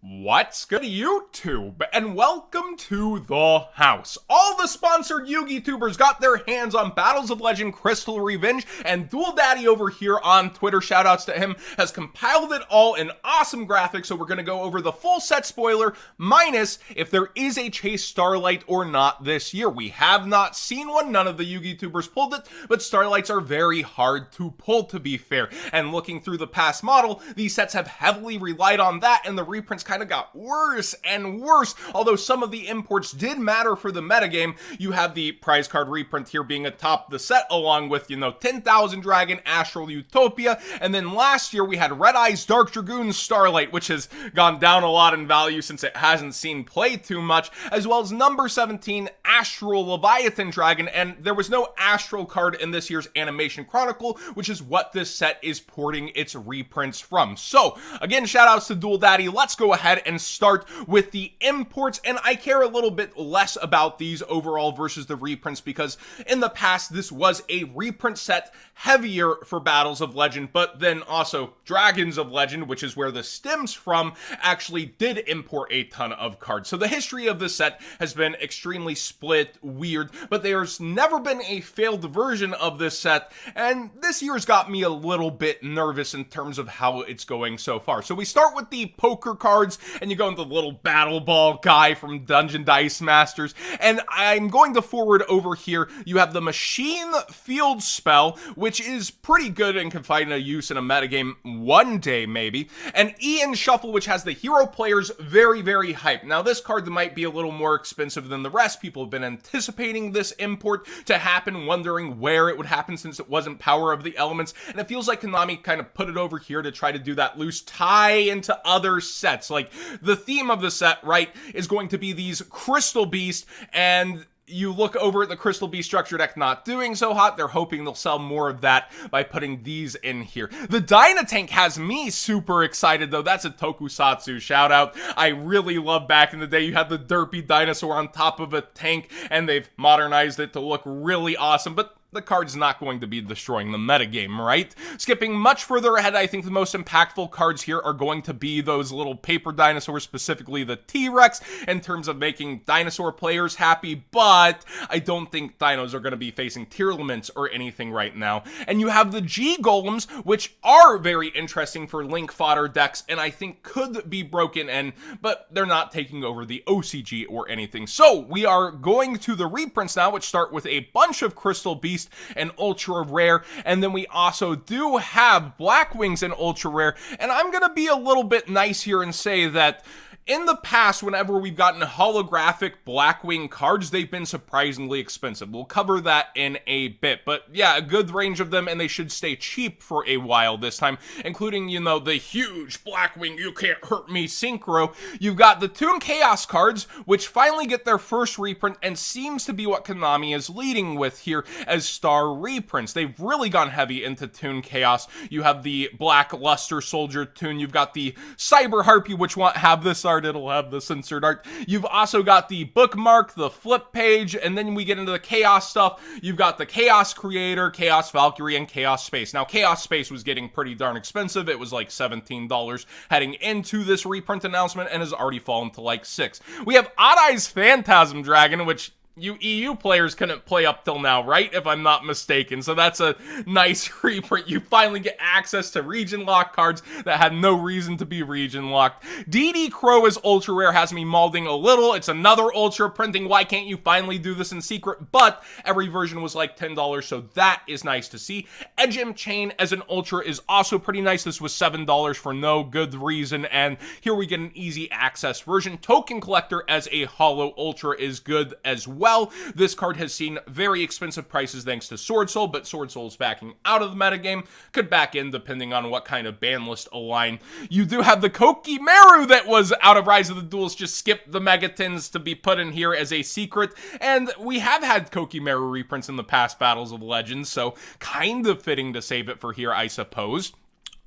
What's good YouTube, and welcome to the house. All the sponsored Yu-Gi tubers got their hands on Battles of Legend Crystal Revenge, and Dual Daddy over here on Twitter, shoutouts to him, has compiled it all in awesome graphics. So we're going to go over the full set spoiler, minus if there is a Chase Starlight or not this year. We have not seen one, none of the Yu-Gi tubers pulled it, but Starlights are very hard to pull, to be fair. And looking through the past model, these sets have heavily relied on that, and the reprints kind of got worse and worse. Although some of the imports did matter for the metagame, you have the prize card reprint here being atop the set, along with, 10,000 Dragon, Astral Utopia, and then last year we had Red Eyes Dark Dragoon Starlight, which has gone down a lot in value since it hasn't seen play too much, as well as number 17 Astral Leviathan Dragon, and there was no Astral card in this year's Animation Chronicle, which is what this set is porting its reprints from. So, again, shoutouts to Dual Daddy. Let's go ahead and start with the imports, and I care a little bit less about these overall versus the reprints because in the past this was a reprint set heavier for Battles of Legend, but then also Dragons of Legend, which is where this stems from, actually did import a ton of cards. So the history of this set has been extremely split, weird, but there's never been a failed version of this set, and this year's got me a little bit nervous in terms of how it's going so far. So we start with the poker cards, and you go into the little battle ball guy from Dungeon Dice Masters, and I'm going to forward over here. You have the Machine Field spell, which is pretty good and can find a use in a metagame one day maybe, and Ian Shuffle, which has the hero players very, very hyped. Now this card might be a little more expensive than the rest. People have been anticipating this import to happen, wondering where it would happen since it wasn't Power of the Elements, and it feels like Konami kind of put it over here to try to do that loose tie into other sets. Like, the theme of the set, right, is going to be these Crystal Beast, and you look over at the Crystal Beast structure deck not doing so hot. They're hoping they'll sell more of that by putting these in here. The Dynatank has me super excited, though. That's a Tokusatsu shout out. I really love back in the day you had the derpy dinosaur on top of a tank, and they've modernized it to look really awesome, but the card's not going to be destroying the metagame, right? Skipping much further ahead, I think the most impactful cards here are going to be those little paper dinosaurs, specifically the T-Rex, in terms of making dinosaur players happy, but I don't think dinos are going to be facing tier limits or anything right now. And you have the G-Golems, which are very interesting for Link fodder decks, and I think could be broken in, but they're not taking over the OCG or anything. So, we are going to the reprints now, which start with a bunch of Crystal Beasts and ultra rare, and then we also do have Black Wings and ultra rare, and I'm gonna be a little bit nice here and say that in the past, whenever we've gotten holographic Blackwing cards, they've been surprisingly expensive. We'll cover that in a bit. But yeah, a good range of them, and they should stay cheap for a while this time, including, the huge Blackwing You Can't Hurt Me Synchro. You've got the Toon Chaos cards, which finally get their first reprint, and seems to be what Konami is leading with here as star reprints. They've really gone heavy into Toon Chaos. You have the Black Luster Soldier Toon. You've got the Cyber Harpy, which won't have this art. It'll have the censored art. You've also got the bookmark, the flip page, and then we get into the Chaos stuff. You've got the Chaos Creator, Chaos Valkyrie, and Chaos Space. Now, Chaos Space was getting pretty darn expensive. It was like $17 heading into this reprint announcement and has already fallen to like $6. We have Odd Eyes Phantasm Dragon, which you EU players couldn't play up till now, right? If I'm not mistaken. So that's a nice reprint. You finally get access to region lock cards that had no reason to be region locked. DD Crow is ultra rare, has me malding a little. It's another ultra printing. Why can't you finally do this in secret? But every version was like $10, so that is nice to see. Edgem Chain as an ultra is also pretty nice. This was $7 for no good reason, and here we get an easy access version. Token Collector as a holo ultra is good as well. This card has seen very expensive prices thanks to Sword Soul, but Sword Soul's backing out of the metagame. Could back in depending on what kind of ban list align. You do have the Kokimeru that was out of Rise of the Duels, just skipped the Megatons to be put in here as a secret, and we have had Kokimeru reprints in the past Battles of Legends, so kind of fitting to save it for here, I suppose.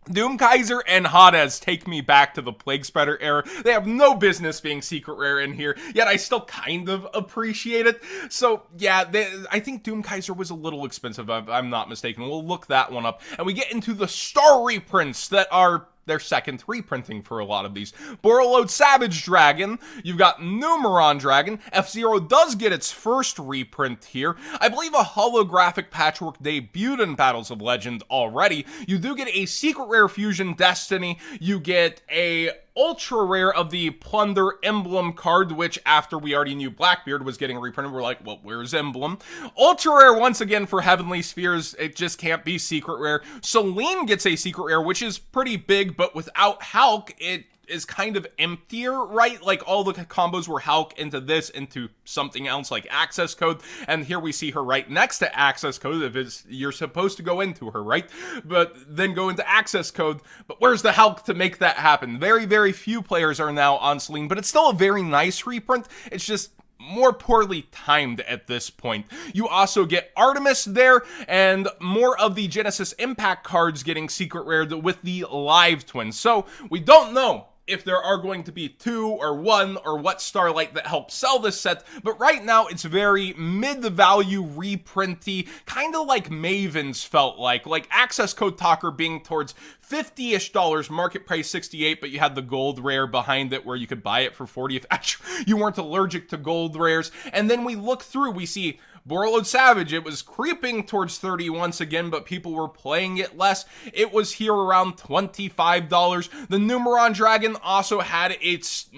Doomkaiser and Hades take me back to the Plague Spreader era. They have no business being secret rare in here, yet I still kind of appreciate it. So yeah, I think Doomkaiser was a little expensive, if I'm not mistaken. We'll look that one up. And we get into the star reprints that are their second reprinting for a lot of these. Borreload Savage Dragon, you've got Numeron Dragon. F-Zero does get its first reprint here. I believe a holographic patchwork debuted in Battles of Legend already. You do get a secret rare Fusion Destiny. You get a ultra rare of the Plunder Emblem card, which after we already knew Blackbeard was getting reprinted, we're like, well, where's Emblem? Ultra rare once again for Heavenly Spheres. It just can't be secret rare. Selene gets a secret rare, which is pretty big, but without Hulk, it is kind of emptier, right? Like all the combos were Hulk into this, into something else like Access Code, and here we see her right next to Access Code. If it's, you're supposed to go into her, right? But then go into Access Code, but where's the Hulk to make that happen? Very, very few players are now on Selene, but it's still a very nice reprint. It's just more poorly timed at this point. You also get Artemis there, and more of the Genesis Impact cards getting secret rared with the Live Twins. So we don't know if there are going to be 2 or 1 or what Starlight that helps sell this set, but right now it's very mid-value reprinty, kind of like Maven's felt like Access Code Talker being towards $50-ish, market price 68, but you had the gold rare behind it where you could buy it for 40 if actually you weren't allergic to gold rares. And then we look through, we see Borreload Savage, it was creeping towards 30 once again, but people were playing it less. It was here around $25. The Numeron Dragon also had its,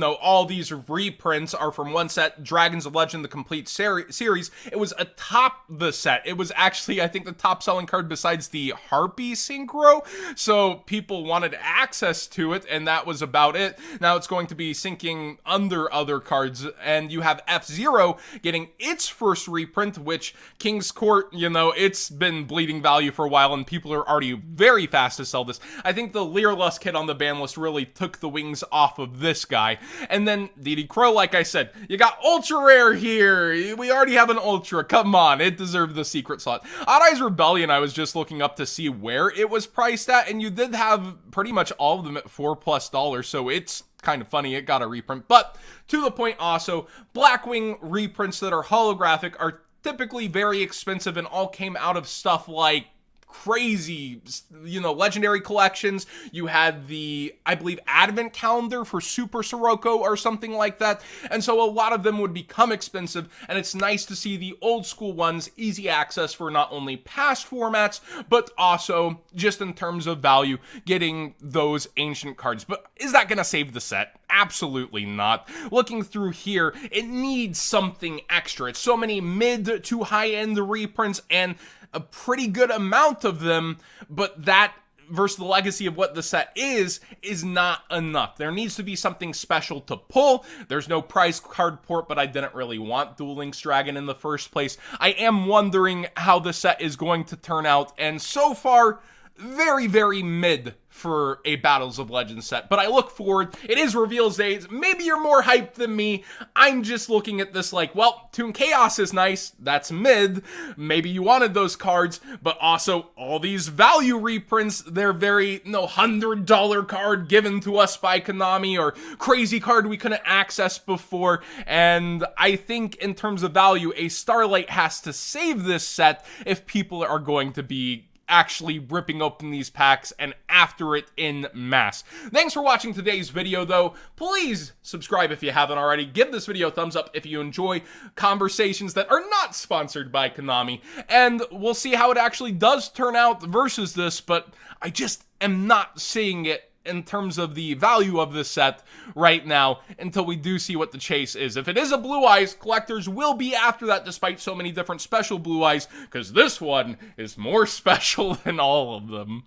all these reprints are from one set, Dragons of Legend, the complete series. It was atop the set. It was actually, I think, the top selling card besides the Harpy Synchro, so people wanted access to it, and that was about it. Now it's going to be syncing under other cards, and you have F-Zero getting its first reprint, which King's Court, it's been bleeding value for a while, and people are already very fast to sell this. I think the Leerlust kit on the ban list really took the wings off of this guy. And then DD Crow, like I said, you got ultra rare here. We already have an ultra. Come on, it deserved the secret slot. Odd Eyes Rebellion, I was just looking up to see where it was priced at, and you did have pretty much all of them at $4+, so it's kind of funny it got a reprint. But to the point also, Blackwing reprints that are holographic are typically very expensive and all came out of stuff like crazy, legendary collections. You had the, I believe, advent calendar for Super Sirocco or something like that. And so a lot of them would become expensive, and it's nice to see the old school ones easy access for not only past formats, but also just in terms of value, getting those ancient cards. But is that going to save the set? Absolutely not. Looking through here, it needs something extra. It's so many mid to high-end reprints and a pretty good amount of them, but that versus the legacy of what the set is not enough. There needs to be something special to pull. There's no prize card port, but I didn't really want Duel Links Dragon in the first place. I am wondering how the set is going to turn out, and so far, very, very mid for a Battles of Legends set, but I look forward. It is reveals days. Maybe you're more hyped than me. I'm just looking at this like, well, Toon Chaos is nice. That's mid. Maybe you wanted those cards, but also all these value reprints, they're very, $100 card given to us by Konami or crazy card we couldn't access before. And I think in terms of value, a Starlight has to save this set if people are going to be actually ripping open these packs and after it in mass. Thanks for watching today's video, though. Please subscribe if you haven't already. Give this video a thumbs up if you enjoy conversations that are not sponsored by Konami. And we'll see how it actually does turn out versus this, but I just am not seeing it in terms of the value of this set right now until we do see what the chase is. If it is a Blue Eyes, collectors will be after that despite so many different special Blue Eyes, because this one is more special than all of them.